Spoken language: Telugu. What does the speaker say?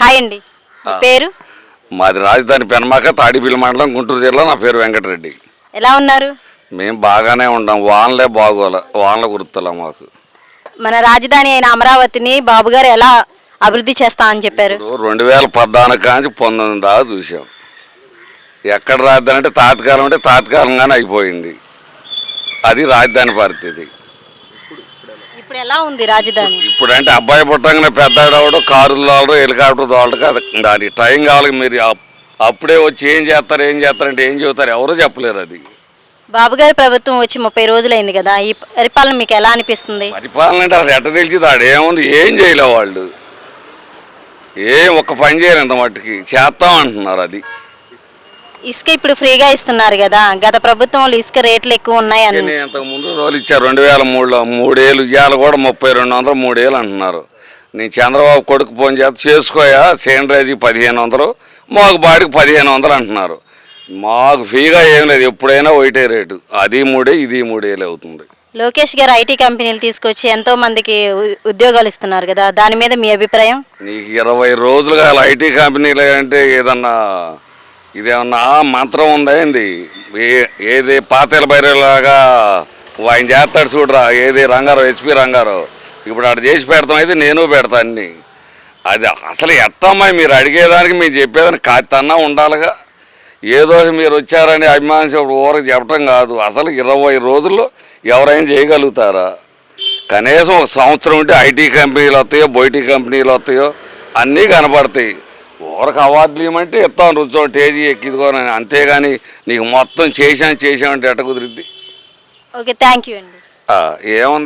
హాయ్ అండి, మీ పేరు? మాది రాజధాని పెనమాక తాడిపల్లి మండలం గుంటూరు జిల్లా. నా పేరు వెంకటరెడ్డి. ఎలా ఉన్నారు? మేము బాగానే ఉంటాం. వానలే బాగోలే, వానలు కురుతలే మాకు. మన రాజధాని అయిన అమరావతిని బాబు గారు ఎలా అభివృద్ధి చేస్తా అని చెప్పారు? 2014 కాంచి 19 దాకా చూసాం. ఎక్కడ రాజధాని అంటే తాత్కాలం అంటే తాత్కాలంగానే అయిపోయింది. అది రాజధాని పరిస్థితి. ఇప్పుడు ఎలా ఉంది రాజధాని? ఇప్పుడంటే అబ్బాయి పుట్టంగానే పెద్దాడవడం, కారులు తోలడం, హెలికాప్టర్ తోలడం కాదు. దానికి టైం కావాలి. మీరు అప్పుడే వచ్చి ఏం చేస్తారంటే ఏం చెబుతారు, ఎవరూ చెప్పలేరు. అది బాబు గారి ప్రభుత్వం వచ్చి 30 రోజులైంది కదా, ఈ పరిపాలన మీకు ఎలా అనిపిస్తుంది? పరిపాలన అంటే అసలు ఎట్ట తెలిసింది? ఆడు ఏముంది, ఏం చేయలే వాళ్ళు. ఒక్క పని చేయరు. ఇంత మట్టుకి చేస్తాం అంటున్నారు. అది ఇసుక ఇప్పుడు ఫ్రీగా ఇస్తున్నారు కదా, గత ప్రభుత్వంలో ఇసుక రేట్లు ఎక్కువ ఉన్నాయి అని. ఇంతకు ముందు రోజులు ఇచ్చారు. 2003లో 3 ఏళ్ళు, ఇవాళ కూడా 3200, 3 ఏళ్ళు అంటున్నారు. నేను చంద్రబాబు కొడుకు ఫోన్ చేసుకోయా, సేంద్రాజీ 1500, మాకు బాడికి 1500 అంటున్నారు. మాకు ఫ్రీగా ఏం లేదు. ఎప్పుడైనా ఒకటే రేటు. అది 3, ఇది 3 ఏళ్ళు అవుతుంది. లోకేష్ గారు ఐటీ కంపెనీలు తీసుకొచ్చి ఎంతో మందికి ఉద్యోగాలు ఇస్తున్నారు కదా, దాని మీద మీ అభిప్రాయం? నీకు 20 రోజులుగా ఐటీ కంపెనీలు అంటే ఏదన్నా ఇదేమన్నా మంత్రం ఉందా ఏంది? ఏది పాతేల బైరేలాగా ఆయన చేస్తాడు చూడరా, ఏది రంగారావు, ఎస్పీ రంగారావు. ఇప్పుడు అక్కడ చేసి పెడతాం, అయితే నేను పెడతా అన్నీ. అది అసలు ఎత్తమ్మా, మీరు అడిగేదానికి మీరు చెప్పేదానికి కాస్తన్నా ఉండాలిగా. ఏదో మీరు వచ్చారని అభిమానించి ఊరకు చెప్పడం కాదు. అసలు 20 రోజుల్లో ఎవరైనా చేయగలుగుతారా? కనీసం ఒక సంవత్సరం ఉంటే ఐటీ కంపెనీలు వస్తాయో, బయటీ కంపెనీలు వస్తాయో అన్నీ కనపడతాయి. ఊరకు అవార్డులు ఇవ్వమంటే ఇస్తాం, రుచో టేజీ ఎక్కిదుకోనని. అంతేగాని నీకు మొత్తం చేశామంటే ఎట్ట కుదిరిద్ది? ఓకే, థ్యాంక్ యూ అండి. ఏముంది.